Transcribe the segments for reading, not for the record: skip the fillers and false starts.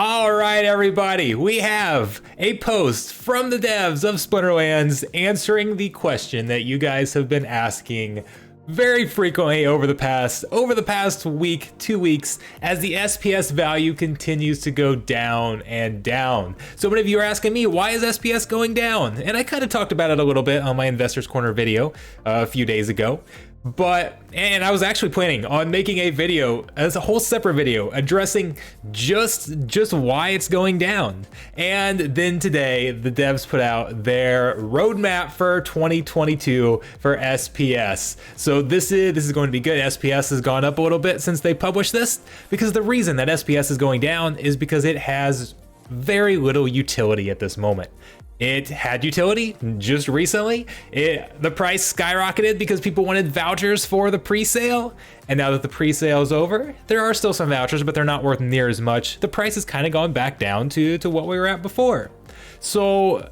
All right, everybody, we have a post from the devs of Splinterlands answering the question that you guys have been asking very frequently over the past week, 2 weeks, as the SPS value continues to go down and down. So many of you are asking me, why is SPS going down? And I kind of talked about it a little bit on my Investors Corner video a few days ago. And I was actually planning on making a video as a whole separate video addressing just why it's going down. And then today the devs put out their roadmap for 2022 for SPS. So this is going to be good. SPS has gone up a little bit since they published this, because the reason that SPS is going down is because it has very little utility at this moment. It had utility just recently. The price skyrocketed because people wanted vouchers for the pre-sale. And now that the pre-sale is over, there are still some vouchers, but they're not worth near as much. The price has kind of gone back down to what we were at before. So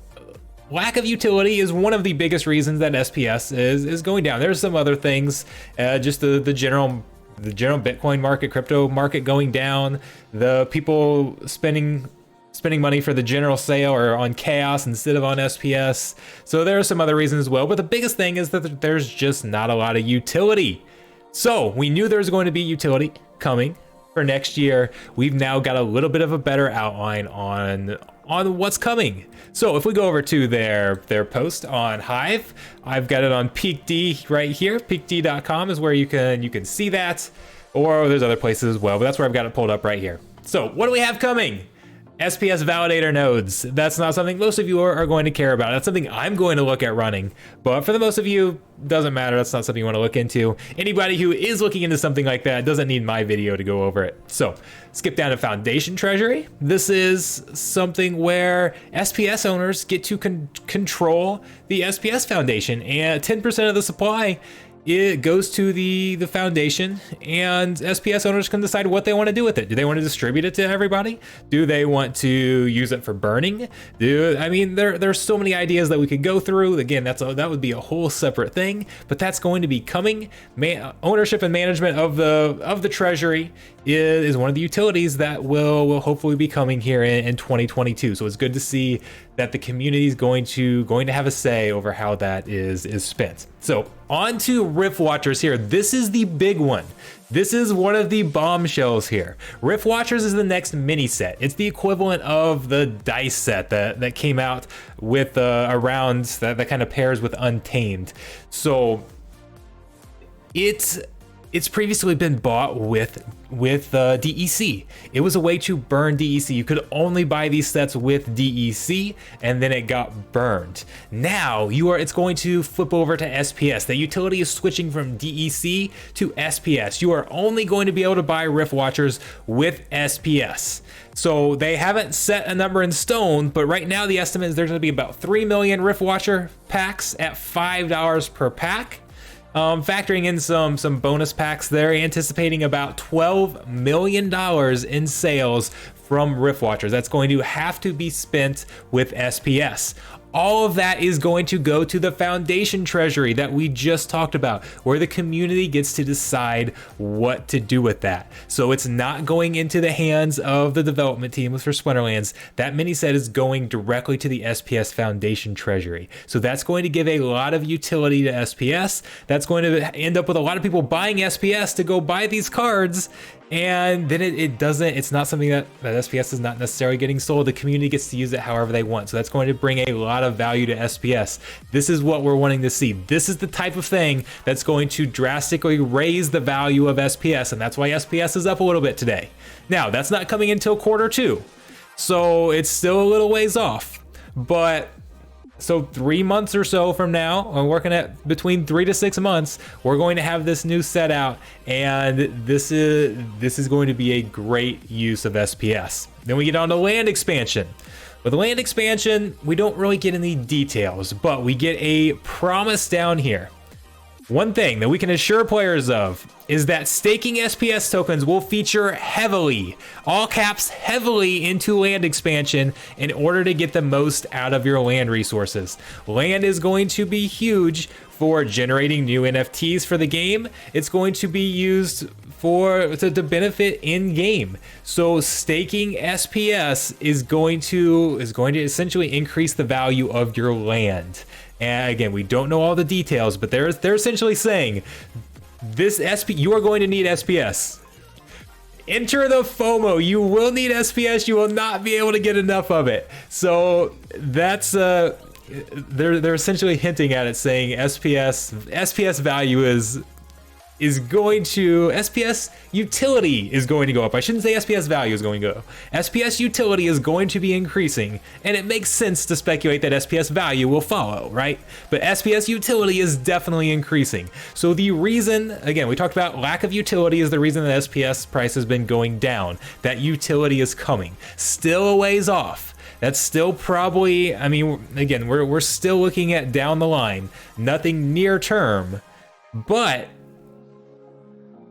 lack of utility is one of the biggest reasons that SPS is going down. There's some other things, just the general Bitcoin market, crypto market going down, the people spending money for the general sale or on chaos instead of on SPS. So there are some other reasons as well, but the biggest thing is that there's just not a lot of utility. So we knew there was going to be utility coming for next year. We've now got a little bit of a better outline on what's coming. So if we go over to their post on Hive, I've got it on PeakD right here. PeakD.com is where you can see that, or there's other places as well, but that's where I've got it pulled up right here. So what do we have coming? SPS validator nodes. That's not something most of you are going to care about. That's something I'm going to look at running, but for the most of you, doesn't matter. That's not something you want to look into. Anybody who is looking into something like that doesn't need my video to go over it. So skip down to Foundation Treasury. This is something where SPS owners get to control the SPS Foundation, and 10% of the supply, it goes to the foundation, and SPS owners can decide what they want to do with it. Do they want to distribute it to everybody? Do they want to use it for burning? There's so many ideas that we could go through. Again, that would be a whole separate thing, but that's going to be coming. Ownership and management of the Treasury is one of the utilities that will hopefully be coming here in 2022. So it's good to see that the community is going to have a say over how that is spent. So on to Rift Watchers here. This is the big one. This is one of the bombshells here. Rift Watchers is the next mini set. It's the equivalent of the dice set that came out with a round that kind of pairs with Untamed. So it's previously been bought with DEC. It was a way to burn DEC. You could only buy these sets with DEC, and then it got burned. Now it's going to flip over to SPS. The utility is switching from DEC to SPS. You are only going to be able to buy Rift Watchers with SPS. So they haven't set a number in stone, but right now the estimate is there's going to be about 3 million Rift Watcher packs at $5 per pack. Factoring in some bonus packs there, anticipating about $12 million in sales from Rift Watchers. That's going to have to be spent with SPS. All of that is going to go to the Foundation Treasury that we just talked about, where the community gets to decide what to do with that. So it's not going into the hands of the development team for Splinterlands. That mini set is going directly to the SPS Foundation Treasury. So that's going to give a lot of utility to SPS. That's going to end up with a lot of people buying SPS to go buy these cards. And then it's not something that SPS is not necessarily getting sold. The community gets to use it however they want. So that's going to bring a lot of value to SPS. This is what we're wanting to see. This is the type of thing that's going to drastically raise the value of SPS. And that's why SPS is up a little bit today. Now, that's not coming until Q2. So it's still a little ways off. But so 3 months or so from now, I'm working at between 3 to 6 months, we're going to have this new set out, and this is going to be a great use of SPS. Then we get on to land expansion. With the land expansion, we don't really get any details, but we get a promise down here. One thing that we can assure players of is that staking SPS tokens will feature heavily, all caps heavily, into land expansion in order to get the most out of your land resources. Land is going to be huge for generating new NFTs for the game. It's going to be used to benefit in game. So staking SPS is going to essentially increase the value of your land. And again, we don't know all the details, but they're essentially saying this you are going to need SPS. Enter the FOMO. You will need SPS. You will not be able to get enough of it. So that's they're essentially hinting at it, saying SPS value is going to, SPS utility is going to go up. I shouldn't say SPS value is going to go. SPS utility is going to be increasing, and it makes sense to speculate that SPS value will follow, right? But SPS utility is definitely increasing. So the reason, again, we talked about lack of utility is the reason that SPS price has been going down. That utility is coming. Still a ways off. That's still probably, I mean, again, we're still looking at down the line, nothing near term, but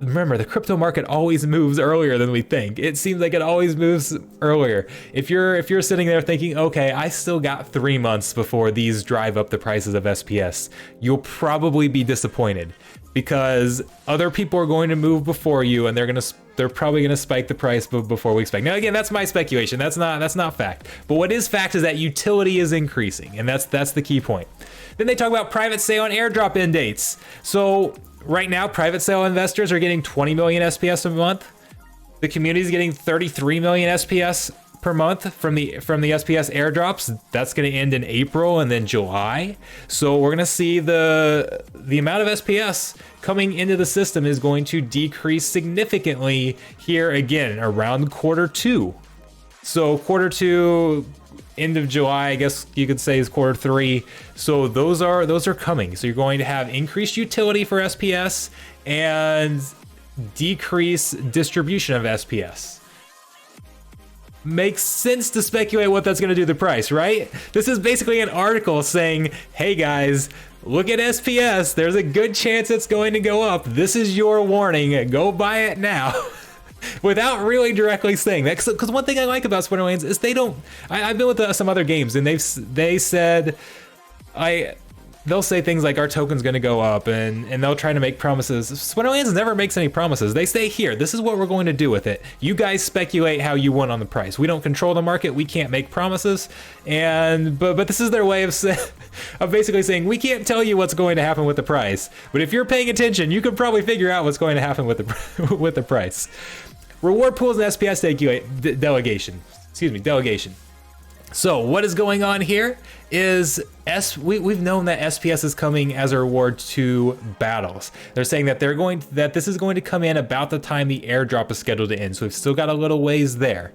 remember, the crypto market always moves earlier than we think. It seems like it always moves earlier. If you're sitting there thinking, okay, I still got 3 months before these drive up the prices of SPS, you'll probably be disappointed because other people are going to move before you, and they're probably gonna spike the price before we expect. Now, again, that's my speculation. That's not fact. But what is fact is that utility is increasing, and that's the key point. Then they talk about private sale and airdrop end dates. So right now, private sale investors are getting 20 million SPS a month. The community is getting 33 million SPS per month from the SPS airdrops. That's going to end in April and then July. So we're going to see the amount of SPS coming into the system is going to decrease significantly here again around Q2. So Q2, end of July, I guess you could say, is Q3. So those are coming. So you're going to have increased utility for SPS and decrease distribution of SPS. Makes sense to speculate what that's going to do to the price, right? This is basically an article saying, hey guys, look at SPS. There's a good chance it's going to go up. This is your warning. Go buy it now. Without really directly saying that, because one thing I like about Splinterlands is they don't. I've been with some other games, and they said, they'll say things like our token's going to go up, and they'll try to make promises. Splinterlands never makes any promises. They say, here, this is what we're going to do with it. You guys speculate how you want on the price. We don't control the market. We can't make promises, but this is their way of basically saying we can't tell you what's going to happen with the price. But if you're paying attention, you could probably figure out what's going to happen with the price. Reward pools and SPS delegation. Delegation. So what is going on here is we've known that SPS is coming as a reward to battles. They're saying that this is going to come in about the time the airdrop is scheduled to end. So we've still got a little ways there.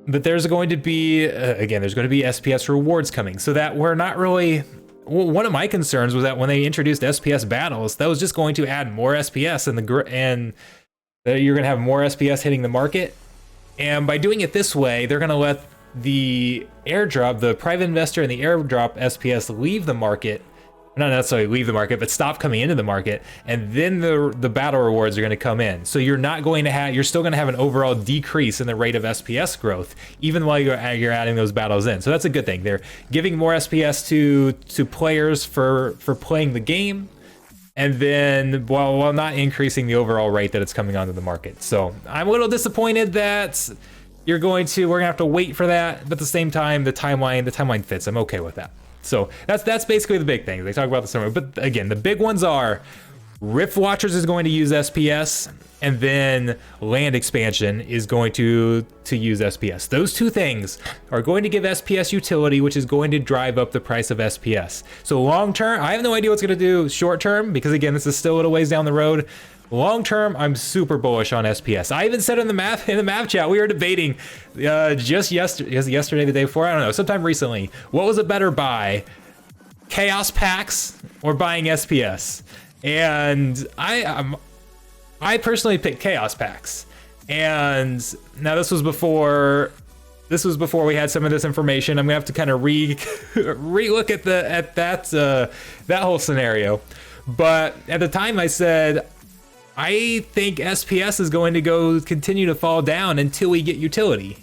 But there's going to be SPS rewards coming. So that we're not really. One of my concerns was that when they introduced SPS battles, that was just going to add more SPS and you're going to have more SPS hitting the market. And by doing it this way, they're going to let the airdrop, the private investor and the airdrop SPS leave the market. Not necessarily leave the market, but stop coming into the market. And then the battle rewards are going to come in. So you're still going to have an overall decrease in the rate of SPS growth, even while you're adding those battles in. So that's a good thing. They're giving more SPS to players for playing the game, and then while not increasing the overall rate that it's coming onto the market. So I'm a little disappointed that we're gonna have to wait for that, but at the same time, the timeline fits. I'm okay with that. So that's basically the big thing. They talk about the summer, but again, the big ones are Rift Watchers is going to use SPS, and then land expansion is going to use SPS. Those two things are going to give SPS utility, which is going to drive up the price of SPS. So long term, I have no idea what's going to do short term, because again, this is still a little ways down the road. Long term, I'm super bullish on SPS. I even said in the math chat, we were debating just yesterday, the day before, I don't know, sometime recently, what was a better buy, Chaos Packs or buying SPS? And I personally picked Chaos Packs. And now this was before we had some of this information. I'm gonna have to kind of re-look at that whole scenario. But at the time I said I think SPS is going to continue to fall down until we get utility.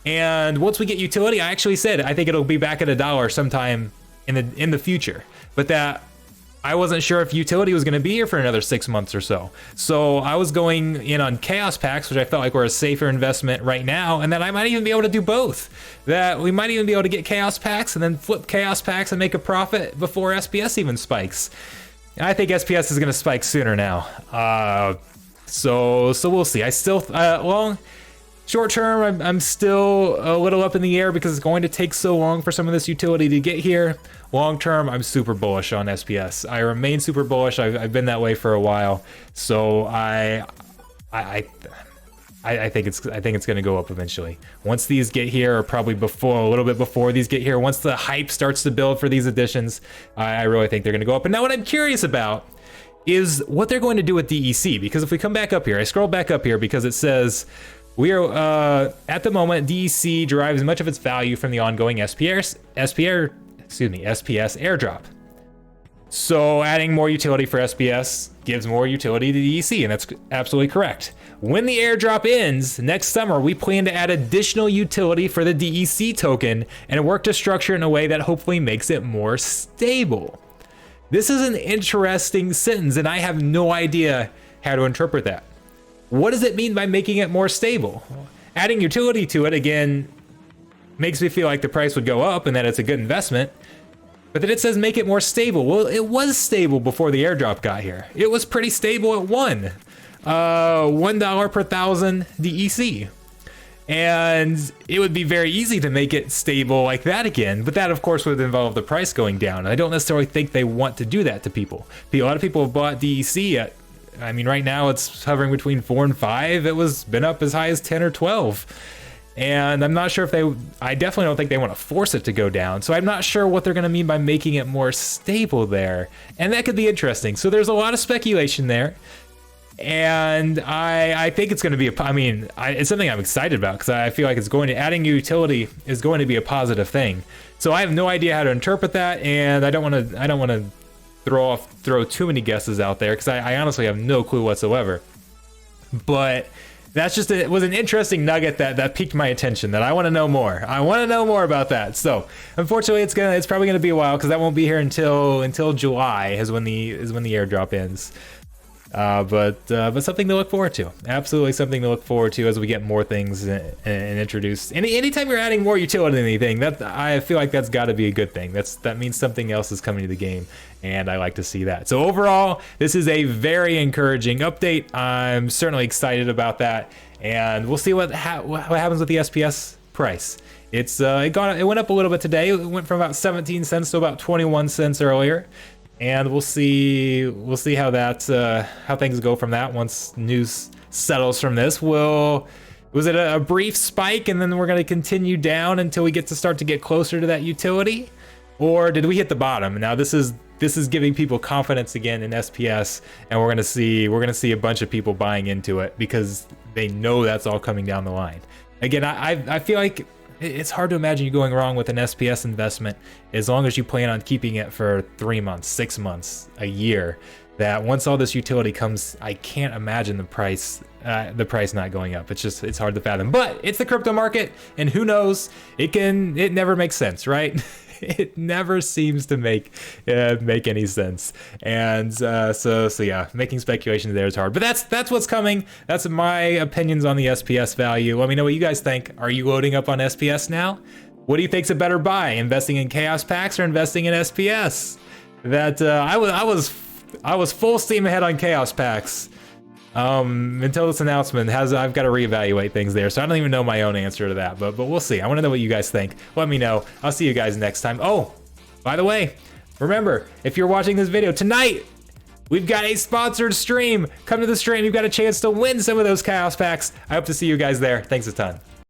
And once we get utility, I actually said I think it'll be back at $1 sometime in the future. But that I wasn't sure if utility was going to be here for another 6 months or so. So I was going in on chaos packs, which I felt like were a safer investment right now, and that I might even be able to do both. That we might even be able to get chaos packs and then flip chaos packs and make a profit before SPS even spikes. I think SPS is going to spike sooner now. So we'll see. I still short term, I'm still a little up in the air because it's going to take so long for some of this utility to get here. Long term, I'm super bullish on SPS. I remain super bullish. I've been that way for a while. So I think it's going to go up eventually. Once these get here, or probably a little bit before these get here, once the hype starts to build for these additions, I really think they're going to go up. And now what I'm curious about is what they're going to do with DEC, because if we come back up here, I scroll back up here because it says we are at the moment DEC derives much of its value from the ongoing SPS airdrop. So adding more utility for SPS gives more utility to DEC, and that's absolutely correct. When the airdrop ends next summer, we plan to add additional utility for the DEC token and work to structure it in a way that hopefully makes it more stable. This is an interesting sentence, and I have no idea how to interpret that. What does it mean by making it more stable? Adding utility to it, again, makes me feel like the price would go up and that it's a good investment. But then it says make it more stable. Well, it was stable before the airdrop got here. It was pretty stable at $1 per 1,000 DEC. And it would be very easy to make it stable like that again, but that of course would involve the price going down. I don't necessarily think they want to do that to people. A lot of people have bought DEC at, I mean, right now it's hovering between 4 and 5. It was been up as high as 10 or 12. And I'm not sure if I definitely don't think they want to force it to go down. So I'm not sure what they're going to mean by making it more stable there. And that could be interesting. So there's a lot of speculation there. And I think it's going to be it's something I'm excited about because I feel like adding utility is going to be a positive thing. So I have no idea how to interpret that, and I don't want to throw too many guesses out there because I honestly have no clue whatsoever. But that's it was an interesting nugget that piqued my attention, that I want to know more. I want to know more about that. So unfortunately, it's probably going to be a while because that won't be here until July is when the airdrop ends. But something to look forward to. Absolutely something to look forward to as we get more things and introduced. Anytime you're adding more utility to anything, I feel like that's got to be a good thing. That means something else is coming to the game, and I like to see that. So overall, this is a very encouraging update. I'm certainly excited about that, and we'll see what happens with the SPS price. It went up a little bit today. It went from about 17 cents to about 21 cents earlier. And we'll see how things go from that once news settles from this. Was it a brief spike and then we're going to continue down until we start to get closer to that utility, or did we hit the bottom? Now this is giving people confidence again in SPS, and we're going to see a bunch of people buying into it because they know that's all coming down the line. Again, I feel like it's hard to imagine you going wrong with an SPS investment as long as you plan on keeping it for 3 months, 6 months, a year. That once all this utility comes, I can't imagine the price not going up. It's hard to fathom. But it's the crypto market, and who knows? It never makes sense, right? It never seems to make any sense. And so yeah, making speculations there is hard. But that's what's coming. That's my opinions on the SPS value. Let me know what you guys think. Are you loading up on SPS now? What do you think's a better buy? Investing in chaos packs or investing in SPS? I was full steam ahead on chaos packs until this announcement. I've got to reevaluate things there, so I don't even know my own answer to that, but we'll see. I want to know what you guys think. Let me know. I'll see you guys next time. Oh, by the way, remember, if you're watching this video tonight, we've got a sponsored stream. Come to the stream. You've got a chance to win some of those chaos packs. I hope to see you guys there. Thanks a ton.